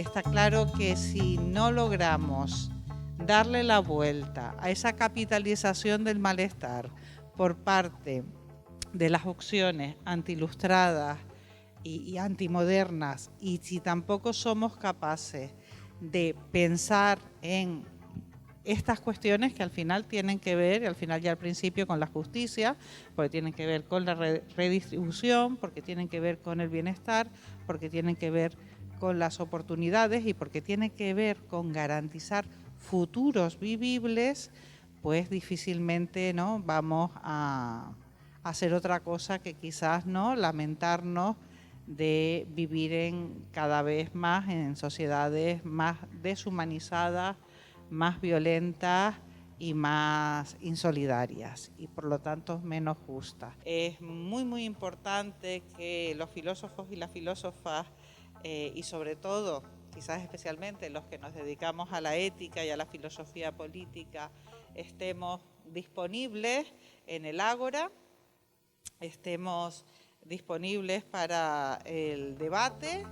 está claro que si no logramos darle la vuelta a esa capitalización del malestar por parte de las opciones antiilustradas y antimodernas, y si tampoco somos capaces de pensar en estas cuestiones que al final tienen que ver, y al final ya al principio, con la justicia, porque tienen que ver con la redistribución, porque tienen que ver con el bienestar, porque tienen que ver con las oportunidades y porque tienen que ver con garantizar futuros vivibles, pues difícilmente, ¿no?, vamos a hacer otra cosa que quizás, ¿no?, lamentarnos de vivir cada vez más en sociedades más deshumanizadas, más violentas y más insolidarias, y por lo tanto menos justas. Es muy importante que los filósofos y las filósofas, y sobre todo, quizás especialmente los que nos dedicamos a la ética y a la filosofía política, estemos disponibles en el ágora, estemos disponibles para el debate.